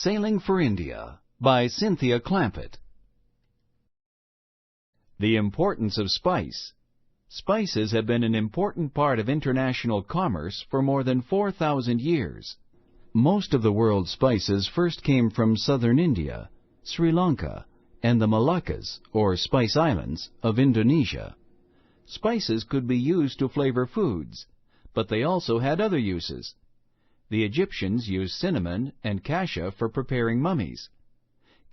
Sailing for India by Cynthia Clampett. The importance of spice. Spices have been an important part of international commerce for more than 4,000 years. Most of the world's spices first came from southern India, Sri Lanka, and the Moluccas, or Spice Islands, of Indonesia. Spices could be used to flavor foods, but they also had other uses. The Egyptians used cinnamon and cassia for preparing mummies.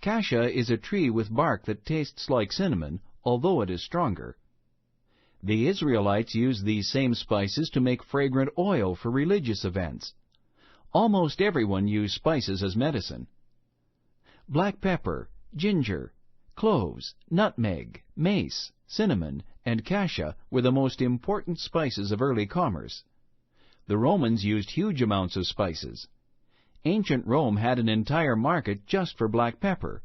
Cassia is a tree with bark that tastes like cinnamon, although it is stronger. The Israelites used these same spices to make fragrant oil for religious events. Almost everyone used spices as medicine. Black pepper, ginger, cloves, nutmeg, mace, cinnamon, and cassia were the most important spices of early commerce. The Romans used huge amounts of spices. Ancient Rome had an entire market just for black pepper.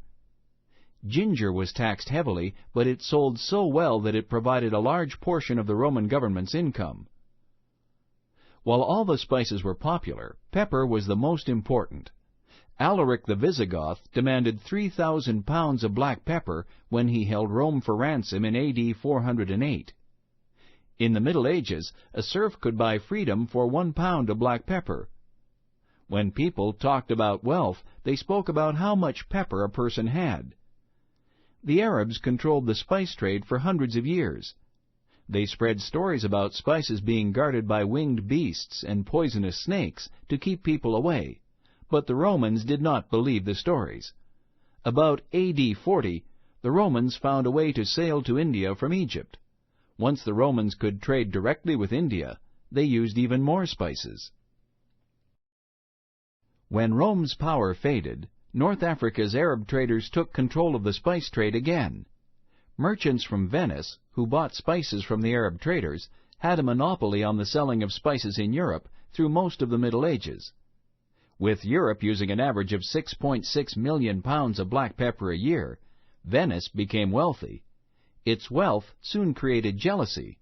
Ginger was taxed heavily, but it sold so well that it provided a large portion of the Roman government's income. While all the spices were popular, pepper was the most important. Alaric the Visigoth demanded 3,000 pounds of black pepper when he held Rome for ransom in AD 408. In the Middle Ages, a serf could buy freedom for 1 pound of black pepper. When people talked about wealth, they spoke about how much pepper a person had. The Arabs controlled the spice trade for hundreds of years. They spread stories about spices being guarded by winged beasts and poisonous snakes to keep people away, but the Romans did not believe the stories. About AD 40, the Romans found a way to sail to India from Egypt. Once the Romans could trade directly with India, they used even more spices. When Rome's power faded, North Africa's Arab traders took control of the spice trade again. Merchants from Venice, who bought spices from the Arab traders, had a monopoly on the selling of spices in Europe through most of the Middle Ages. With Europe using an average of 6.6 million pounds of black pepper a year, Venice became wealthy. Its wealth soon created jealousy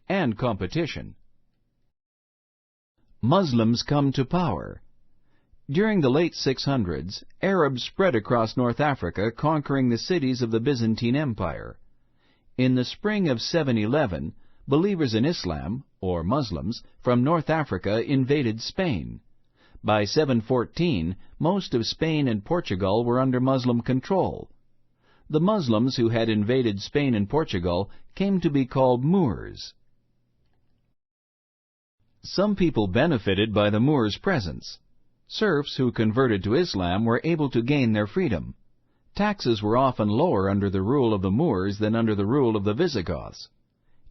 and competition. Muslims come to power. During the late 600s, Arabs spread across North Africa, conquering the cities of the Byzantine Empire. In the spring of 711, believers in Islam, or Muslims, from North Africa invaded Spain. By 714, most of Spain and Portugal were under Muslim control. The Muslims who had invaded Spain and Portugal came to be called Moors. Some people benefited by the Moors' presence. Serfs who converted to Islam were able to gain their freedom. Taxes were often lower under the rule of the Moors than under the rule of the Visigoths.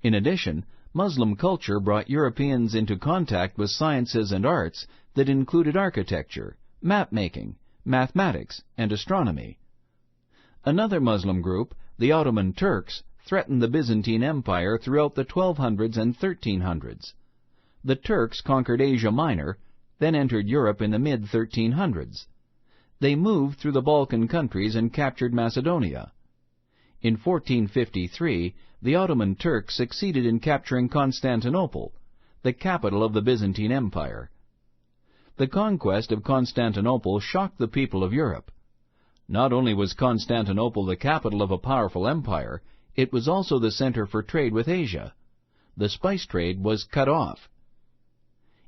In addition, Muslim culture brought Europeans into contact with sciences and arts that included architecture, map-making, mathematics, and astronomy. Another Muslim group, the Ottoman Turks, threatened the Byzantine Empire throughout the 1200s and 1300s. The Turks conquered Asia Minor, then entered Europe in the mid-1300s. They moved through the Balkan countries and captured Macedonia. In 1453, the Ottoman Turks succeeded in capturing Constantinople, the capital of the Byzantine Empire. The conquest of Constantinople shocked the people of Europe. Not only was Constantinople the capital of a powerful empire, it was also the center for trade with Asia. The spice trade was cut off.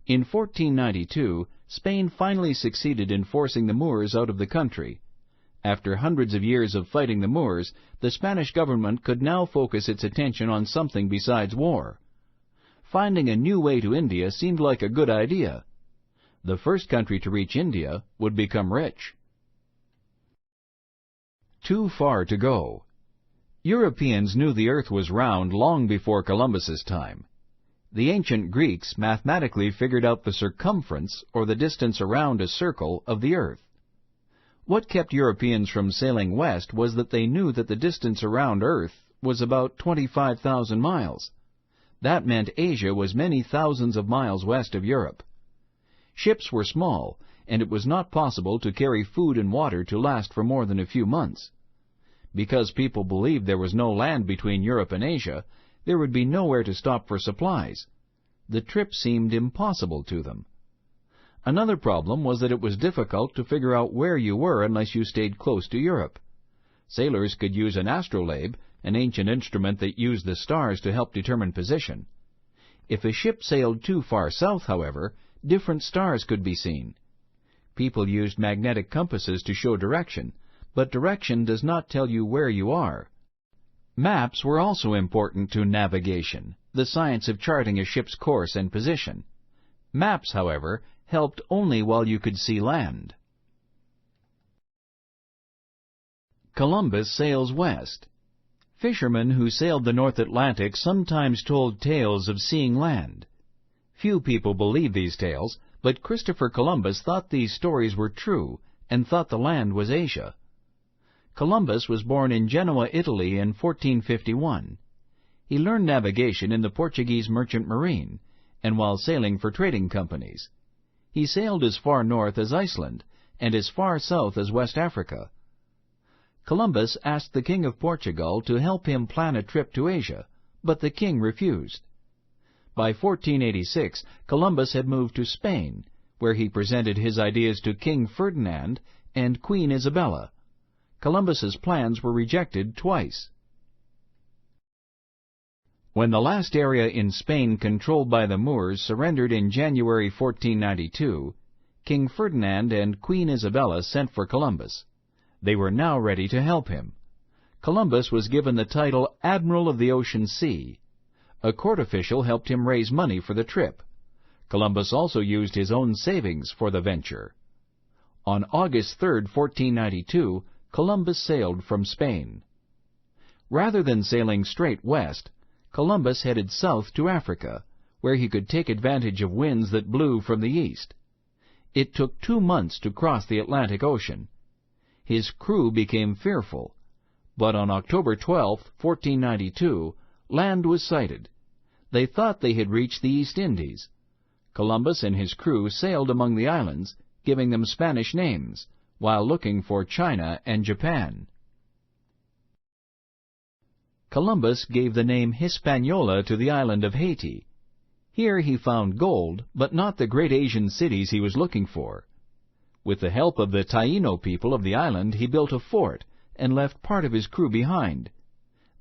In 1492, Spain finally succeeded in forcing the Moors out of the country. After hundreds of years of fighting the Moors, the Spanish government could now focus its attention on something besides war. Finding a new way to India seemed like a good idea. The first country to reach India would become rich. Too far to go. Europeans knew the earth was round long before Columbus's time. The ancient Greeks mathematically figured out the circumference, or the distance around a circle, of the earth. What kept Europeans from sailing west was that they knew that the distance around Earth was about 25,000 miles. That meant Asia was many thousands of miles west of Europe. Ships were small, and it was not possible to carry food and water to last for more than a few months. Because people believed there was no land between Europe and Asia, there would be nowhere to stop for supplies. The trip seemed impossible to them. Another problem was that it was difficult to figure out where you were unless you stayed close to Europe. Sailors could use an astrolabe, an ancient instrument that used the stars to help determine position. If a ship sailed too far south, however, different stars could be seen. People used magnetic compasses to show direction, but direction does not tell you where you are. Maps were also important to navigation, the science of charting a ship's course and position. Maps, however, helped only while you could see land. Columbus sails west. Fishermen who sailed the North Atlantic sometimes told tales of seeing land. Few people believed these tales, but Christopher Columbus thought these stories were true and thought the land was Asia. Columbus was born in Genoa, Italy in 1451. He learned navigation in the Portuguese merchant marine and while sailing for trading companies. He sailed as far north as Iceland and as far south as West Africa. Columbus asked the King of Portugal to help him plan a trip to Asia, but the king refused. By 1486, Columbus had moved to Spain, where he presented his ideas to King Ferdinand and Queen Isabella. Columbus's plans were rejected twice. When the last area in Spain controlled by the Moors surrendered in January 1492, King Ferdinand and Queen Isabella sent for Columbus. They were now ready to help him. Columbus was given the title Admiral of the Ocean Sea. A court official helped him raise money for the trip. Columbus also used his own savings for the venture. On August 3, 1492, Columbus sailed from Spain. Rather than sailing straight west, Columbus headed south to Africa, where he could take advantage of winds that blew from the east. It took 2 months to cross the Atlantic Ocean. His crew became fearful, but on October 12, 1492, land was sighted. They thought they had reached the East Indies. Columbus and his crew sailed among the islands, giving them Spanish names, while looking for China and Japan. Columbus gave the name Hispaniola to the island of Haiti. Here he found gold, but not the great Asian cities he was looking for. With the help of the Taino people of the island, he built a fort and left part of his crew behind.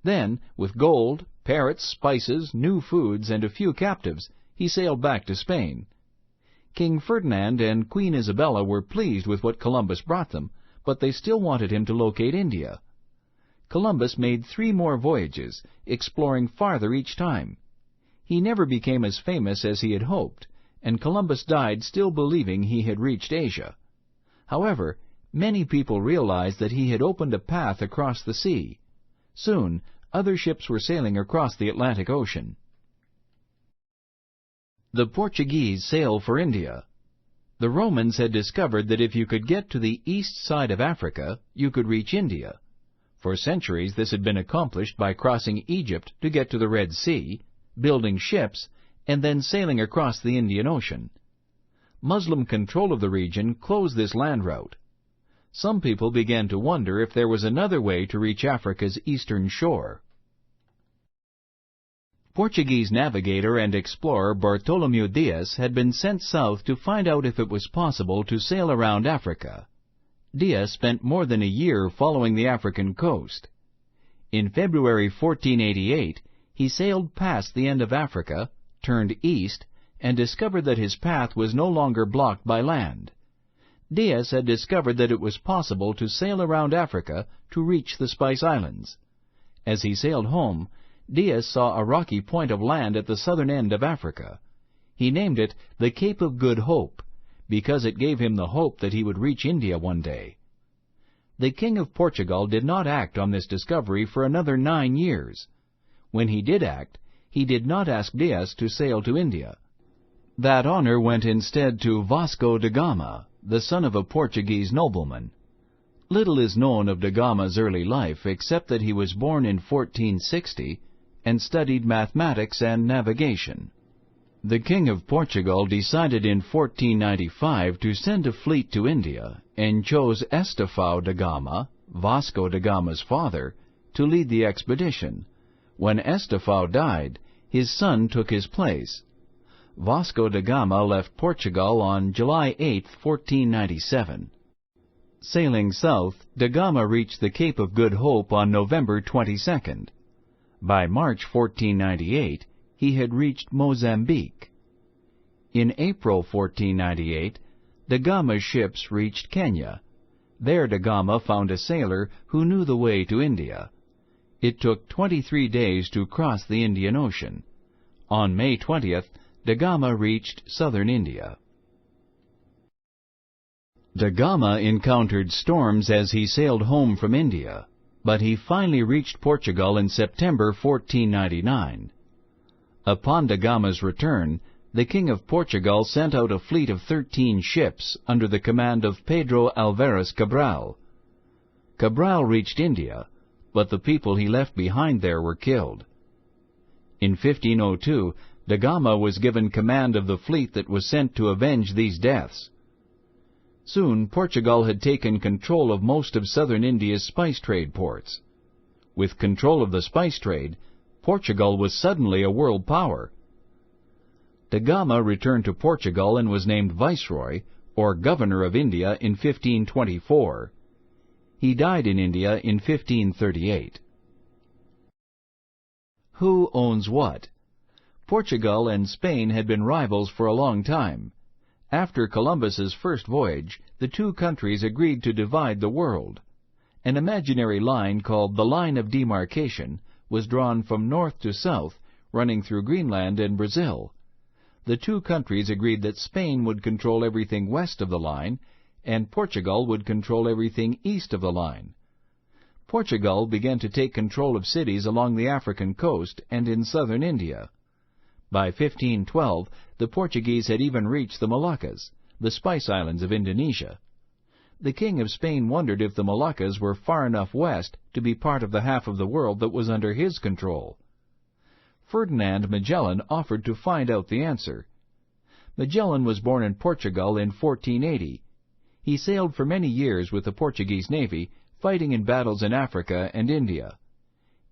Then, with gold, parrots, spices, new foods, and a few captives, he sailed back to Spain. King Ferdinand and Queen Isabella were pleased with what Columbus brought them, but they still wanted him to locate India. Columbus made 3 more voyages, exploring farther each time. He never became as famous as he had hoped, and Columbus died still believing he had reached Asia. However, many people realized that he had opened a path across the sea. Soon, other ships were sailing across the Atlantic Ocean. The Portuguese sailed for India. The Romans had discovered that if you could get to the east side of Africa, you could reach India. For centuries this had been accomplished by crossing Egypt to get to the Red Sea, building ships, and then sailing across the Indian Ocean. Muslim control of the region closed this land route. Some people began to wonder if there was another way to reach Africa's eastern shore. Portuguese navigator and explorer Bartolomeu Dias had been sent south to find out if it was possible to sail around Africa. Dias spent more than a year following the African coast. In February 1488, he sailed past the end of Africa, turned east, and discovered that his path was no longer blocked by land. Dias had discovered that it was possible to sail around Africa to reach the Spice Islands. As he sailed home, Dias saw a rocky point of land at the southern end of Africa. He named it the Cape of Good Hope, because it gave him the hope that he would reach India one day. The King of Portugal did not act on this discovery for another 9 years. When he did act, he did not ask Dias to sail to India. That honor went instead to Vasco da Gama, the son of a Portuguese nobleman. Little is known of da Gama's early life except that he was born in 1460 and studied mathematics and navigation. The King of Portugal decided in 1495 to send a fleet to India and chose Estefão da Gama, Vasco da Gama's father, to lead the expedition. When Estefão died, his son took his place. Vasco da Gama left Portugal on July 8, 1497. Sailing south, da Gama reached the Cape of Good Hope on November 22nd. By March 1498, he had reached Mozambique. In April 1498, da Gama's ships reached Kenya. There da Gama found a sailor who knew the way to India. It took 23 days to cross the Indian Ocean. On May 20th, da Gama reached southern India. Da Gama encountered storms as he sailed home from India, but he finally reached Portugal in September 1499. Upon da Gama's return, the King of Portugal sent out a fleet of 13 ships under the command of Pedro Alvares Cabral. Cabral reached India, but the people he left behind there were killed. In 1502, da Gama was given command of the fleet that was sent to avenge these deaths. Soon, Portugal had taken control of most of southern India's spice trade ports. With control of the spice trade, Portugal was suddenly a world power. Da Gama returned to Portugal and was named Viceroy, or Governor of India, in 1524. He died in India in 1538. Who owns what? Portugal and Spain had been rivals for a long time. After Columbus's first voyage, the two countries agreed to divide the world. An imaginary line called the Line of Demarcation was drawn from north to south, running through Greenland and Brazil. The two countries agreed that Spain would control everything west of the line, and Portugal would control everything east of the line. Portugal began to take control of cities along the African coast and in southern India. By 1512, the Portuguese had even reached the Moluccas, the Spice Islands of Indonesia. The King of Spain wondered if the Moluccas were far enough west to be part of the half of the world that was under his control. Ferdinand Magellan offered to find out the answer. Magellan was born in Portugal in 1480. He sailed for many years with the Portuguese navy, fighting in battles in Africa and India.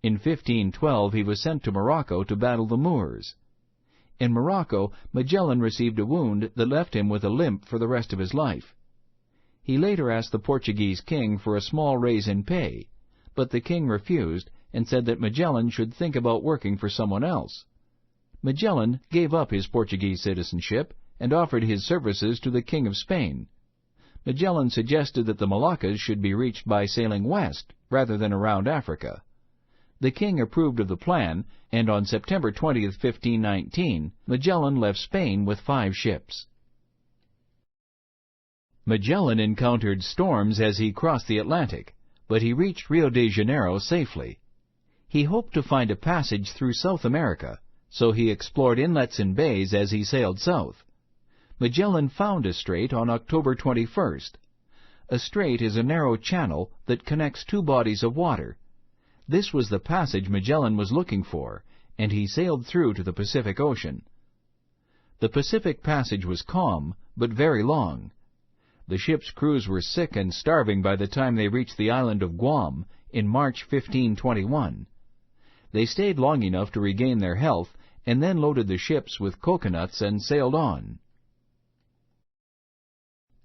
In 1512 he was sent to Morocco to battle the Moors. In Morocco, Magellan received a wound that left him with a limp for the rest of his life. He later asked the Portuguese king for a small raise in pay, but the king refused and said that Magellan should think about working for someone else. Magellan gave up his Portuguese citizenship and offered his services to the King of Spain. Magellan suggested that the Moluccas should be reached by sailing west rather than around Africa. The king approved of the plan, and on September 20, 1519, Magellan left Spain with 5 ships. Magellan encountered storms as he crossed the Atlantic, but he reached Rio de Janeiro safely. He hoped to find a passage through South America, so he explored inlets and bays as he sailed south. Magellan found a strait on October 21st. A strait is a narrow channel that connects two bodies of water. This was the passage Magellan was looking for, and he sailed through to the Pacific Ocean. The Pacific Passage was calm, but very long. The ship's crews were sick and starving by the time they reached the island of Guam in March 1521. They stayed long enough to regain their health, and then loaded the ships with coconuts and sailed on.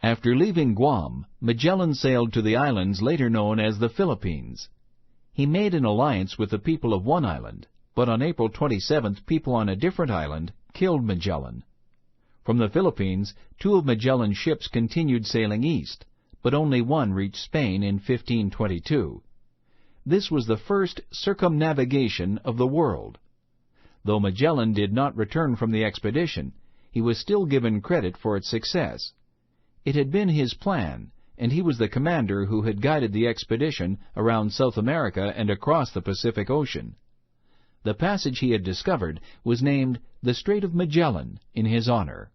After leaving Guam, Magellan sailed to the islands later known as the Philippines. He made an alliance with the people of one island, but on April 27th, people on a different island killed Magellan. From the Philippines, 2 of Magellan's ships continued sailing east, but only one reached Spain in 1522. This was the first circumnavigation of the world. Though Magellan did not return from the expedition, he was still given credit for its success. It had been his plan, and he was the commander who had guided the expedition around South America and across the Pacific Ocean. The passage he had discovered was named the Strait of Magellan in his honor.